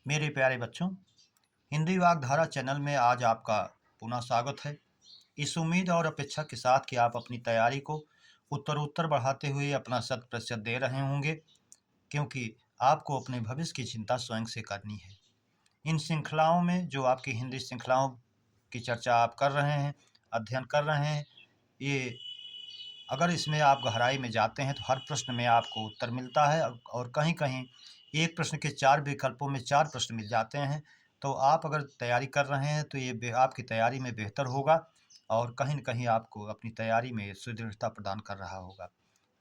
मेरे प्यारे बच्चों, हिंदी वागधारा चैनल में आज आपका पुनः स्वागत है। इस उम्मीद और अपेक्षा के साथ कि आप अपनी तैयारी को उत्तरोत्तर बढ़ाते हुए अपना 100% दे रहे होंगे, क्योंकि आपको अपने भविष्य की चिंता स्वयं से करनी है। इन श्रृंखलाओं में जो आपकी हिंदी श्रृंखलाओं की चर्चा आप कर रहे हैं, अध्ययन कर रहे हैं, ये अगर इसमें आप गहराई में जाते हैं तो हर प्रश्न में आपको उत्तर मिलता है और कहीं-कहीं एक प्रश्न के 4 विकल्पों में 4 प्रश्न मिल जाते हैं। तो आप अगर तैयारी कर रहे हैं तो ये आपकी तैयारी में बेहतर होगा और कहीं न कहीं आपको अपनी तैयारी में सुदृढ़ता प्रदान कर रहा होगा।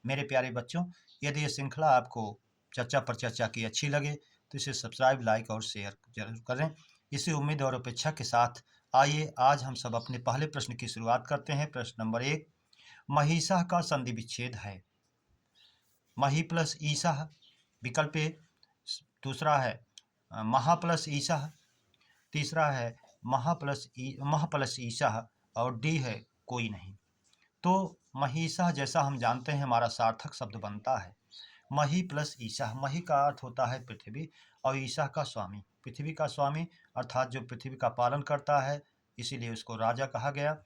मेरे प्यारे बच्चों, यदि ये श्रृंखला आपको चर्चा पर चर्चा की अच्छी लगे तो इसे सब्सक्राइब, लाइक और शेयर ज़रूर करें। इसी उम्मीद और अपेक्षा के साथ आइए आज हम सब अपने पहले प्रश्न की शुरुआत करते हैं। प्रश्न नंबर 1, महिषा का संधि विच्छेद है। मही प्लस ईसा, विकल्प ए। दूसरा है महा प्लस ईसा। तीसरा है महा प्लस ईसा और डी है कोई नहीं। तो महिषा जैसा हम जानते हैं हमारा सार्थक शब्द बनता है मही प्लस ईसा। मही का अर्थ होता है पृथ्वी और ईसा का स्वामी, पृथ्वी का स्वामी अर्थात जो पृथ्वी का पालन करता है, इसीलिए उसको राजा कहा गया।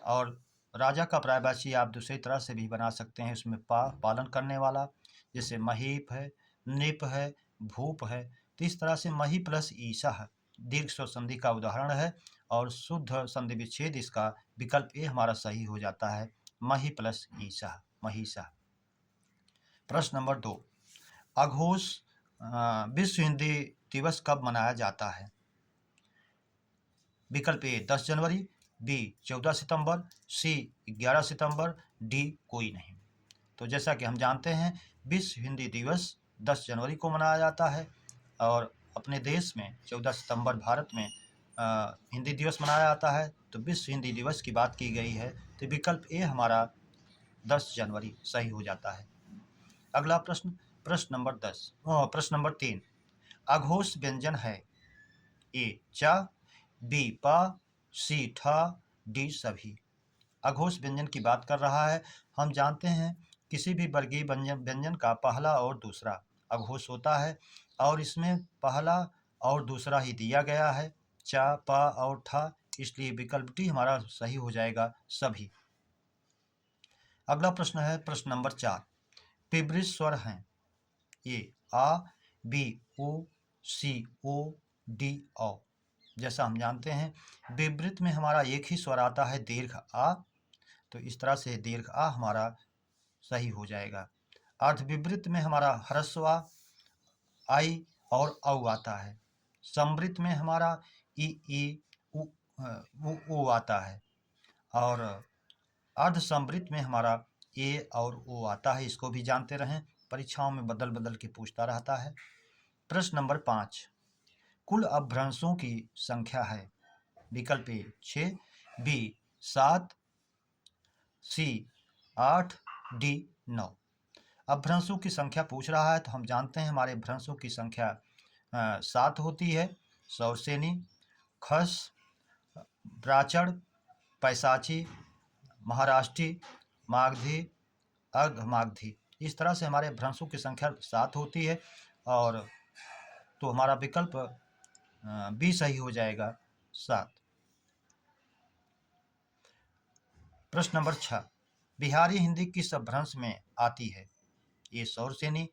और राजा का पर्यायवाची आप दूसरी तरह से भी बना सकते हैं, उसमें पालन करने वाला, जैसे महीप है, नृप है, भूप है। तो इस तरह से मही प्लस ईसा दीर्घ स्वर संधि का उदाहरण है और शुद्ध संधि विच्छेद इसका विकल्प ए हमारा सही हो जाता है, मही प्लस ईसा, महिषा। प्रश्न नंबर 2, अघोष विश्व हिंदी दिवस कब मनाया जाता है? विकल्प ए 10 जनवरी, बी 14 सितंबर, सी 11 सितंबर, डी कोई नहीं। तो जैसा कि हम जानते हैं विश्व हिंदी दिवस 10 जनवरी को मनाया जाता है और अपने देश में 14 सितंबर भारत में हिंदी दिवस मनाया जाता है। तो विश्व हिंदी दिवस की बात की गई है तो विकल्प ए हमारा 10 जनवरी सही हो जाता है। अगला प्रश्न, प्रश्न नंबर 3, अघोष व्यंजन है। ए चा, बी पा, सी ठा, डी सभी। अघोष व्यंजन की बात कर रहा है। हम जानते हैं किसी भी वर्गीय व्यंजन का पहला और दूसरा अघोष होता है और इसमें पहला और दूसरा ही दिया गया है, चा, पा और ठा, इसलिए विकल्प डी हमारा सही हो जाएगा, सभी। अगला प्रश्न है प्रश्न नंबर 4, विपरीत स्वर हैं। ए आ, बी ओ, सी ओ, डी औ। जैसा हम जानते हैं विपरीत में हमारा एक ही स्वर आता है, दीर्घ आ, तो इस तरह से दीर्घ आ हमारा सही हो जाएगा। अर्ध विपरीत में हमारा ह्रस्व आ, आई और औ आता है। समृत में हमारा ई उ आता है और अर्ध समृत में हमारा ए और ओ आता है। इसको भी जानते रहें, परीक्षाओं में बदल बदल के पूछता रहता है। प्रश्न नंबर 5, कुल अपभ्रंशों की संख्या है। विकल्प ए 6, बी 7, सी 8, डी 9। अपभ्रंशों की संख्या पूछ रहा है तो हम जानते हैं हमारे भ्रंशों की संख्या 7 होती है। सौरसेनी, खस, ब्राचड़, पैसाची, महाराष्ट्री, मागधी, अर्धमागधी। इस तरह से हमारे भ्रंशों की संख्या 7 होती है और तो हमारा विकल्प बी सही हो जाएगा, 7। प्रश्न नंबर 6, बिहारी हिंदी किस अपभ्रंश में आती है? ए सौरसेनी,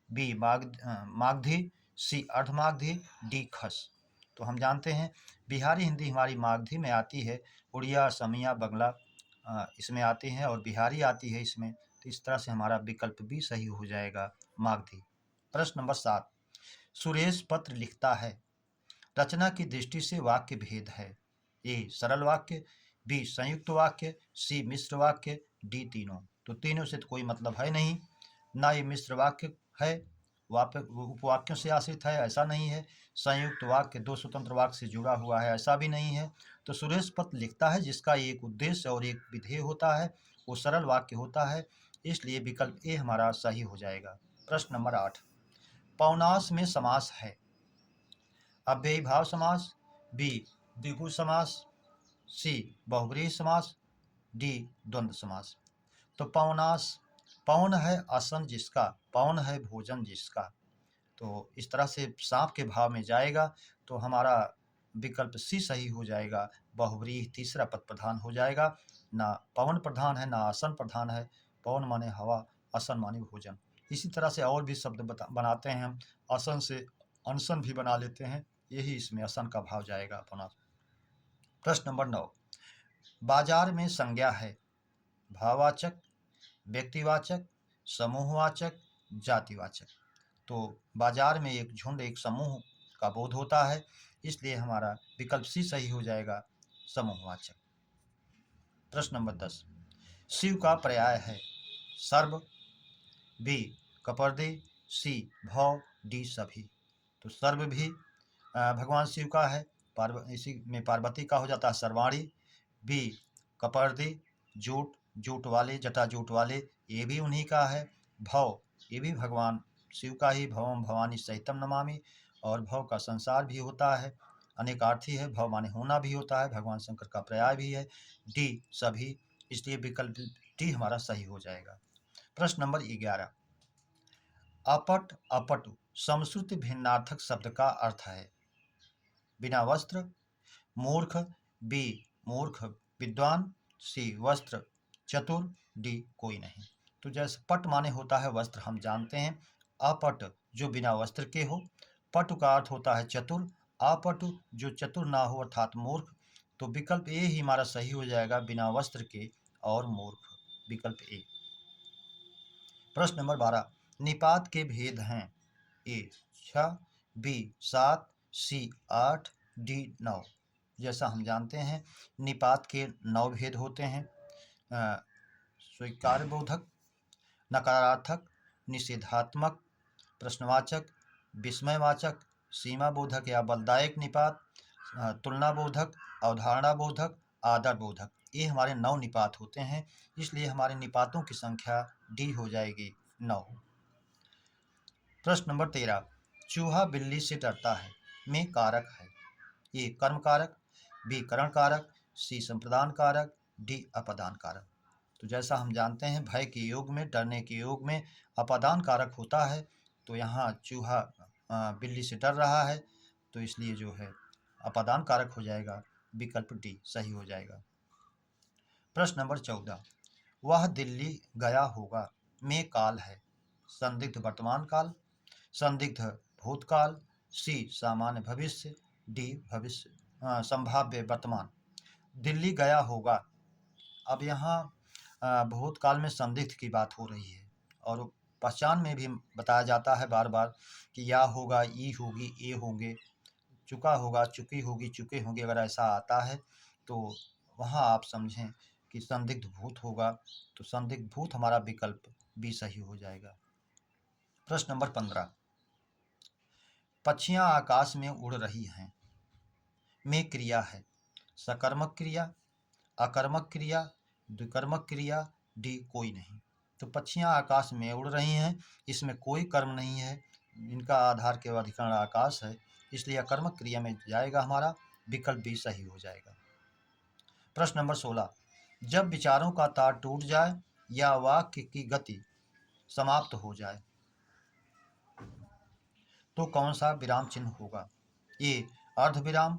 बी मागधी, सी अर्धमागधी, डी खस। तो हम जानते हैं बिहारी हिंदी हमारी मागधी में आती है, उड़िया, असमिया, बंगला इसमें आती हैं और बिहारी आती है इसमें। तो इस तरह से हमारा विकल्प भी सही हो जाएगा, मागधी। प्रश्न नंबर 7, सुरेश पत्र लिखता है। रचना की दृष्टि से वाक्य भेद है। ए सरल वाक्य, बी संयुक्त वाक्य, सी मिश्र वाक्य, डी तीनों। तो तीनों से तो कोई मतलब है नहीं, ना ये मिश्र वाक्य है, उपवाक्यों से आश्रित है, ऐसा नहीं है। संयुक्त वाक्य दो स्वतंत्र वाक्य से जुड़ा हुआ है, ऐसा भी नहीं है। तो सुरेश पत्र लिखता है जिसका एक उद्देश्य और एक विधेय होता है, वो सरल वाक्य होता है, इसलिए विकल्प ए हमारा सही हो जाएगा। प्रश्न नंबर 8, पौनास में समास है। अव्ययी भाव समास, बी द्विगु समास, सी बहुब्रीहि समास, डी द्वंद्व समास। तो पौनास, पौन है आसन जिसका, पौन है भोजन जिसका, तो इस तरह से सांप के भाव में जाएगा तो हमारा विकल्प सी सही हो जाएगा। बहुव्रीहि तीसरा पद प्रधान हो जाएगा। ना पवन प्रधान है, ना आसन प्रधान है। पवन माने हवा, आसन माने भोजन। इसी तरह से और भी शब्द बनाते हैं हम। आसन से अनशन भी बना लेते हैं, यही इसमें आसन का भाव जाएगा अपना। प्रश्न नंबर 9, बाजार में संज्ञा है भाववाचक, व्यक्तिवाचक, समूहवाचक, जातिवाचक। तो बाजार में एक झुंड, एक समूह का बोध होता है, इसलिए हमारा विकल्प सी सही हो जाएगा, समूहवाचक। प्रश्न नंबर 10, शिव का पर्याय है सर्व, बी कपर्दी, सी भव, डी सभी। तो सर्व भी भगवान शिव का है, इसी में पार्वती का हो जाता है सर्वाणी। बी कपर्दी, जूट, जूट वाले, जटा जूट वाले, ये भी उन्हीं का है। भव, ये भी भगवान शिव का ही, भवम भवानी सहितम नमामि। और भव का संसार भी होता है, अनेकार्थी है, भव माने होना भी होता है, भगवान शंकर का पर्याय भी है। डी सभी, इसलिए विकल्प डी हमारा सही हो जाएगा। प्रश्न नंबर 11, अपट अपटु समश्रुति भिन्नार्थक शब्द का अर्थ है बिना वस्त्र, मूर्ख, बी मूर्ख विद्वान, सी वस्त्र चतुर, डी कोई नहीं। तो जैसे पट माने होता है वस्त्र, हम जानते हैं। अपट जो बिना वस्त्र के हो, पटु का अर्थ होता है चतुर, अपटु जो चतुर ना हो अर्थात मूर्ख। तो विकल्प ए ही हमारा सही हो जाएगा, बिना वस्त्र के और मूर्ख, विकल्प ए। प्रश्न नंबर 12, निपात के भेद हैं ए 6, बी 7, सी 8, डी 9। जैसा हम जानते हैं निपात के 9 भेद होते हैं, स्वीकार बोधक, नकारार्थक, निषेधात्मक, प्रश्नवाचक, विस्मयवाचक, सीमा बोधक या बलदायक निपात, तुलना बोधक, अवधारणा बोधक, आदर बोधक। ये हमारे 9 निपात होते हैं, इसलिए हमारे निपातों की संख्या डी हो जाएगी 9। प्रश्न नंबर 13, चूहा बिल्ली से डरता है में कारक है ए कर्म कारक, बी करण कारक, सी संप्रदान कारक, डी अपादान कारक। तो जैसा हम जानते हैं भय के योग में, डरने के योग में अपादान कारक होता है। तो यहाँ चूहा बिल्ली से डर रहा है, तो इसलिए जो है अपादान कारक हो जाएगा, विकल्प डी सही हो जाएगा। प्रश्न नंबर 14, वह दिल्ली गया होगा में काल है संदिग्ध वर्तमान काल, संदिग्ध भूतकाल, सी सामान्य भविष्य, डी भविष्य संभाव्य वर्तमान। दिल्ली गया होगा, अब यहाँ भूतकाल में संदिग्ध की बात हो रही है, और पहचान में भी बताया जाता है बार बार कि या होगा, ई होगी, ए होंगे, चुका होगा, चुकी होगी, चुके होंगे। अगर ऐसा आता है तो वहाँ आप समझें कि संदिग्ध भूत होगा, तो संदिग्ध भूत हमारा विकल्प बी सही हो जाएगा। प्रश्न नंबर 15, पक्षियां आकाश में उड़ रही हैं में क्रिया है सकर्मक क्रिया, अकर्मक क्रिया, द्विकर्मक क्रिया, डी कोई नहीं। तो पक्षियां आकाश में उड़ रही हैं, इसमें कोई कर्म नहीं है, इनका आधार केवल अधिकरण आकाश है, इसलिए अकर्मक क्रिया में जाएगा हमारा, विकल्प बी सही हो जाएगा। प्रश्न नंबर 16, जब विचारों का तार टूट जाए या वाक्य की गति समाप्त हो जाए तो कौन सा विराम चिन्ह होगा ए अर्ध विराम,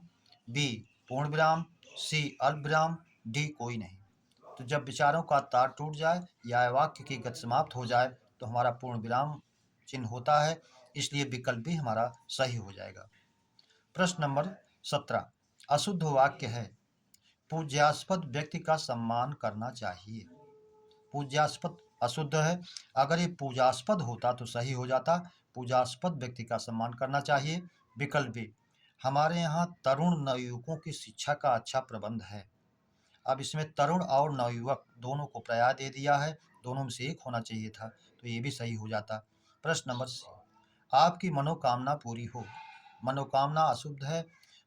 बी पूर्ण विराम, सी अल्प विराम, डी कोई नहीं। तो जब विचारों का तार टूट जाए या वाक्य की गति समाप्त हो जाए तो हमारा पूर्ण विराम चिन्ह होता है, इसलिए विकल्प भी हमारा सही हो जाएगा। प्रश्न नंबर 17, अशुद्ध वाक्य है पूज्यास्पद व्यक्ति का सम्मान करना चाहिए। पूज्यास्पद अशुद्ध है, अगर ये पूजास्पद होता तो सही हो जाता, पूजास्पद व्यक्ति का सम्मान करना चाहिए, विकल्प बी। हमारे यहाँ तरुण नवयुवकों की शिक्षा का अच्छा प्रबंध है। अब इसमें तरुण और नवयुवक दोनों को पर्याय दे दिया है, दोनों में से एक होना चाहिए था, तो ये भी सही हो जाता। प्रश्न नंबर 6, आपकी मनोकामना पूरी हो। मनोकामना अशुद्ध है,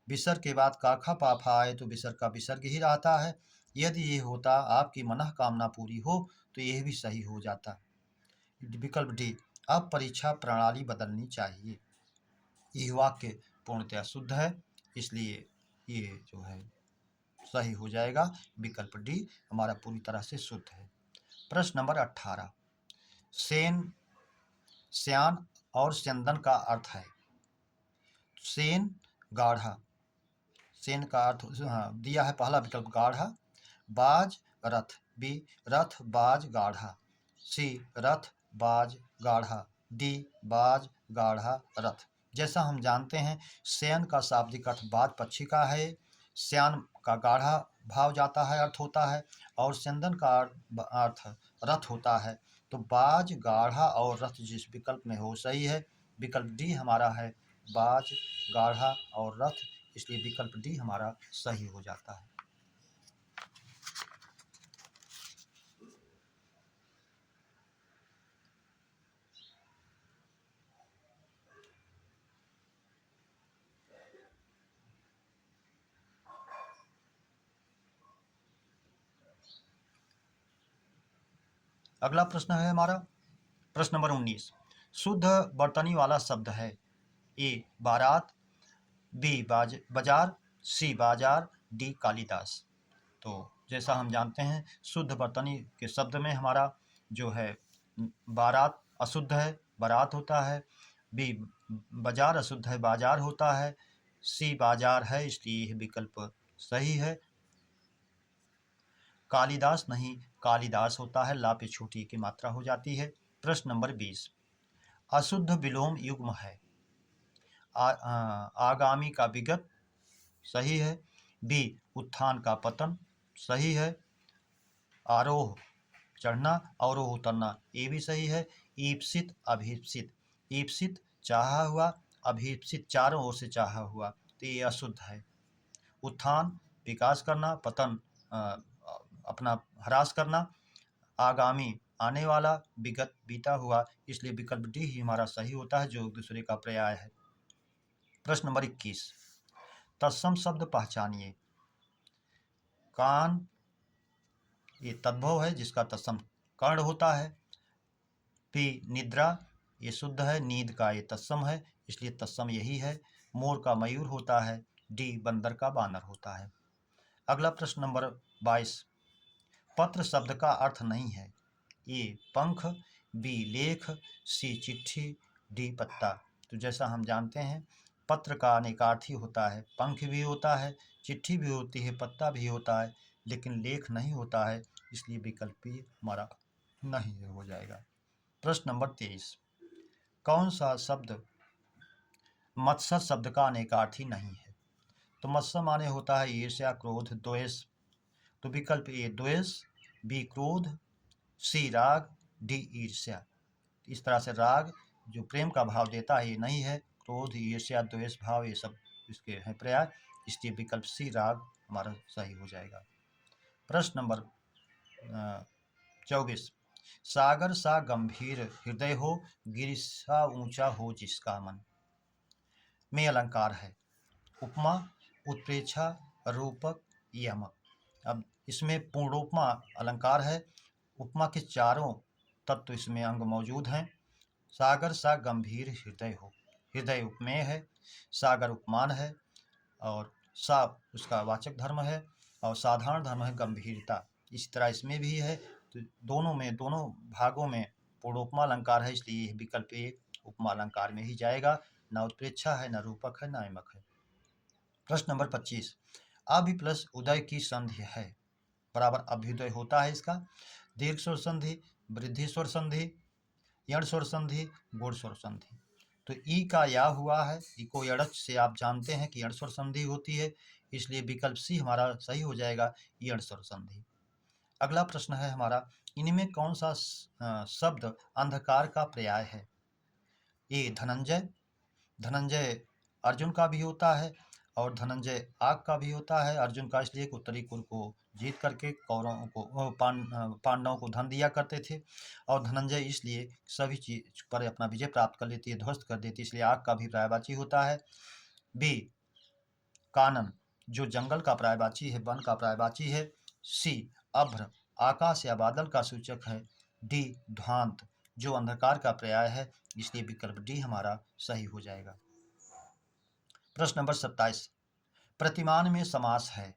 विसर्ग के बाद काखा पाफा आए तो विसर्ग का विसर्ग ही रहता है, यदि ये होता आपकी मनोकामना पूरी हो तो यह भी सही हो जाता। विकल्प डी, अब परीक्षा प्रणाली बदलनी चाहिए। यह वाक्य पूर्णतः शुद्ध है, इसलिए ये जो है सही हो जाएगा, विकल्प डी हमारा पूरी तरह से शुद्ध है। प्रश्न नंबर 18, सेन, श्यान और स्यंदन का अर्थ है। सेन गाढ़ा, सेन का अर्थ दिया है पहला विकल्प गाढ़ा। बाज रथ, बी रथ बाज गाढ़ा, सी रथ बाज गाढ़ा, डी बाज गाढ़ा रथ। जैसा हम जानते हैं शयन का शाब्दिक अर्थ बाज पक्षी का है, श्यान का गाढ़ा भाव जाता है, अर्थ होता है, और स्यंदन का अर्थ रथ होता है। तो बाज गाढ़ा और रथ जिस विकल्प में हो सही है। विकल्प डी हमारा है बाज गाढ़ा और रथ, इसलिए विकल्प डी हमारा सही हो जाता है। अगला प्रश्न है हमारा प्रश्न नंबर 19। शुद्ध बर्तनी वाला शब्द है। ए बारात, बी बाजार, सी बाजार, डी कालिदास। तो जैसा हम जानते हैं शुद्ध बर्तनी के शब्द में हमारा जो है बारात अशुद्ध है, बारात होता है, बी बाजार अशुद्ध है, बाजार होता है, सी बाजार है, इसलिए यह विकल्प सही है। कालिदास नहीं, कालिदास होता है, ला पे छोटी की मात्रा हो जाती है। प्रश्न नंबर 20। अशुद्ध विलोम युग्म है। आगामी का विगत सही है, बी उत्थान का पतन सही है, आरोह चढ़ना, अवरोह उतरना ये भी सही है, ईप्सित अभीप्सित, ईप्सित चाहा हुआ, अभीप्सित चारों ओर से चाहा हुआ, तो ये अशुद्ध है। उत्थान विकास करना, पतन अपना ह्रास करना, आगामी आने वाला, विगत बीता हुआ, इसलिए विकल्प डी ही हमारा सही होता है जो एक दूसरे का पर्याय है। प्रश्न नंबर 21। तत्सम शब्द पहचानिए। कान ये तद्भव है जिसका तत्सम कर्ण होता है। पी निद्रा ये शुद्ध है, नींद का ये तत्सम है, इसलिए तत्सम यही है। मोर का मयूर होता है, डी बंदर का बानर होता है। अगला प्रश्न नंबर 22। पत्र शब्द का अर्थ नहीं है। ए पंख, बी लेख, सी चिट्ठी, डी पत्ता। तो जैसा हम जानते हैं पत्र का अनेकार्थी होता है, पंख भी होता है, चिट्ठी भी होती है, पत्ता भी होता है, लेकिन लेख नहीं होता है, इसलिए विकल्प भी हमारा नहीं हो जाएगा। प्रश्न नंबर 23। कौन सा शब्द मत्सर शब्द का अनेकार्थी नहीं है। तो मत्सर माने होता है ईर्ष्या, क्रोध, द्वेष। तो विकल्प ए द्वेष, बी क्रोध, सी राग, डी ईर्ष्या। इस तरह से राग जो प्रेम का भाव देता है ये नहीं है, क्रोध, ईर्ष्या, द्वेष भाव ये सब इसके हैं पर्याय, इसलिए विकल्प सी राग हमारा सही हो जाएगा। प्रश्न नंबर 24। सागर सा गंभीर हृदय हो, गिर सा ऊंचा हो जिसका मन में अलंकार है। उपमा, उत्प्रेक्षा, रूपक, यमक। अब इसमें पूर्णोपमा अलंकार है। उपमा के चारों तत्व इसमें अंग मौजूद हैं। सागर सा गंभीर हृदय हो, हृदय उपमेय है, सागर उपमान है, और सा उसका वाचक धर्म है, और साधारण धर्म है गंभीरता। इसी तरह इसमें भी है। तो दोनों भागों में पूर्णोपमा अलंकार है, इसलिए विकल्प ए उपमा अलंकार में ही जाएगा। न उत्प्रेक्षा है, न रूपक है, न यमक है। प्रश्न नंबर 25। अभि प्लस उदय की संधि है बराबर अभ्युदय होता है इसका। दीर्घ स्वर संधि, वृद्धि स्वर संधि, यण स्वर संधि, गुण स्वर संधि। तो ई का या हुआ है, ई को यड़च से आप जानते हैं कि यण स्वर संधि होती है, इसलिए विकल्प सी हमारा सही हो जाएगा, यण स्वर संधि। अगला प्रश्न है हमारा इनमें कौन सा शब्द अंधकार का पर्याय है। ए धनंजय, धनंजय अर्जुन का भी होता है, और धनंजय आग का भी होता है। अर्जुन का इसलिए उत्तरी कुल को जीत करके कौरवों को पांडवों को धन दिया करते थे, और धनंजय इसलिए सभी चीज पर अपना विजय प्राप्त कर लेती है, ध्वस्त कर देती है, इसलिए आग का भी पर्यायवाची होता है। बी कानन जो जंगल का पर्यायवाची है, वन का पर्यायवाची है। सी अभ्र आकाश या बादल का सूचक है। डी ध्वांत जो अंधकार का पर्याय है, इसलिए विकल्प डी हमारा सही हो जाएगा। प्रश्न नंबर 27। प्रतिमान में समास है।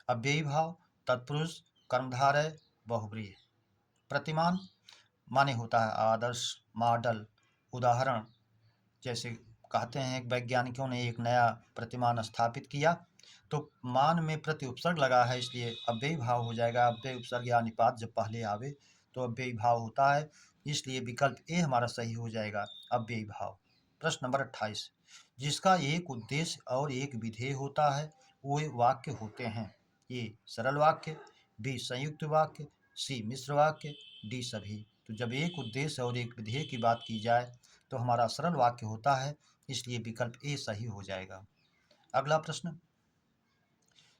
अव्ययी भाव, तत्पुरुष, कर्मधारय, बहुब्रीहि। प्रतिमान माने होता है आदर्श, मॉडल, उदाहरण जैसे कहते हैं वैज्ञानिकों ने एक नया प्रतिमान स्थापित किया, तो मान में प्रति उपसर्ग लगा है, इसलिए अव्ययी भाव हो जाएगा। अव्ययी उपसर्ग या निपात जब पहले आवे तो अव्ययी भाव होता है, इसलिए विकल्प ए हमारा सही हो जाएगा, अव्ययी भाव। प्रश्न नंबर 28, जिसका एक उद्देश्य और एक विधेय होता है वो वाक्य होते हैं। ए सरल वाक्य, बी संयुक्त वाक्य, सी मिश्र वाक्य, डी सभी। तो जब एक उद्देश्य और एक विधेय की बात की जाए तो हमारा सरल वाक्य होता है, इसलिए विकल्प ए सही हो जाएगा। अगला प्रश्न,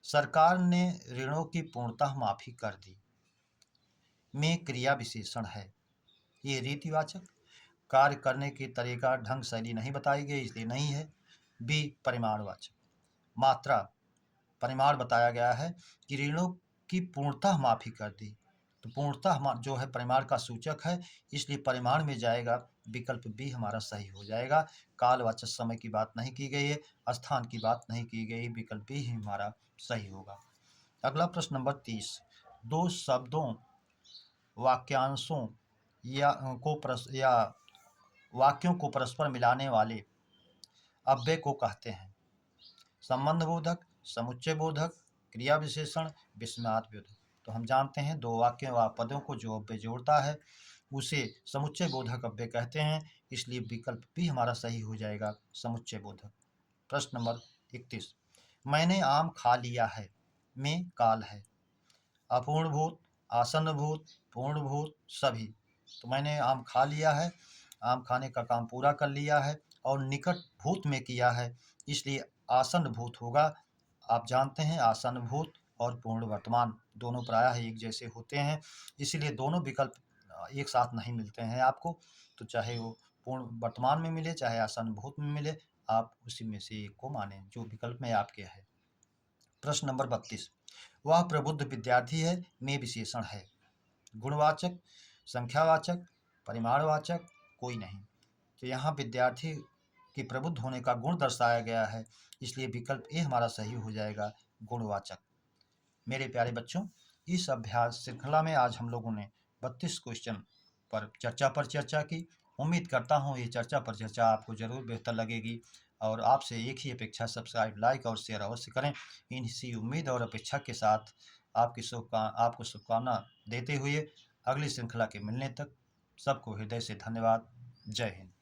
सरकार ने ऋणों की पूर्णतः माफी कर दी में क्रिया विशेषण है। ये रीतिवाचक, कार्य करने की तरीका ढंग शैली नहीं बताई गई इसलिए नहीं है। बी परिमाणवाचक, मात्रा परिमाण बताया गया है कि ऋणों की पूर्णतः माफी कर दी, तो पूर्णतः जो है परिमाण का सूचक है, इसलिए परिमाण में जाएगा, विकल्प बी हमारा सही हो जाएगा। कालवाचक समय की बात नहीं की गई है, स्थान की बात नहीं की गई, विकल्प बी ही हमारा सही होगा। अगला प्रश्न नंबर 30, दो शब्दों वाक्यांशों या वाक्यों को परस्पर मिलाने वाले अव्यय को कहते हैं संबंध बोधक, समुच्चय बोधक, क्रिया विशेषण, विस्मयार्थ बोधक। तो हम जानते हैं दो वाक्यों व पदों को जो अव्यय जोड़ता है उसे समुच्चय बोधक अव्यय कहते हैं, इसलिए विकल्प भी हमारा सही हो जाएगा, समुच्चय बोधक। प्रश्न नंबर 31, मैंने आम खा लिया है में काल है अपूर्णभूत, आसन्नभूत, पूर्णभूत, सभी। तो मैंने आम खा लिया है, आम खाने का काम पूरा कर लिया है और निकट भूत में किया है, इसलिए आसन्न भूत होगा। आप जानते हैं आसन्न भूत और पूर्ण वर्तमान दोनों प्रायः एक जैसे होते हैं, इसीलिए दोनों विकल्प एक साथ नहीं मिलते हैं आपको, तो चाहे वो पूर्ण वर्तमान में मिले चाहे आसन्न भूत में मिले, आप उसी में से एक को माने जो विकल्प में आपके है। प्रश्न नंबर 32, वह प्रबुद्ध विद्यार्थी है में विशेषण है गुणवाचक, संख्यावाचक, परिमाणवाचक, कोई नहीं। तो यहाँ विद्यार्थी के प्रबुद्ध होने का गुण दर्शाया गया है, इसलिए विकल्प ए हमारा सही हो जाएगा, गुणवाचक। मेरे प्यारे बच्चों, इस अभ्यास श्रृंखला में आज हम लोगों ने 32 क्वेश्चन पर चर्चा की। उम्मीद करता हूँ ये चर्चा पर चर्चा आपको जरूर बेहतर लगेगी और आपसे एक ही अपेक्षा, सब्सक्राइब, लाइक और शेयर अवश्य करें। इसी उम्मीद और अपेक्षा के साथ आपको शुभकामना देते हुए अगली श्रृंखला के मिलने तक सबको हृदय से धन्यवाद। जय हिंद।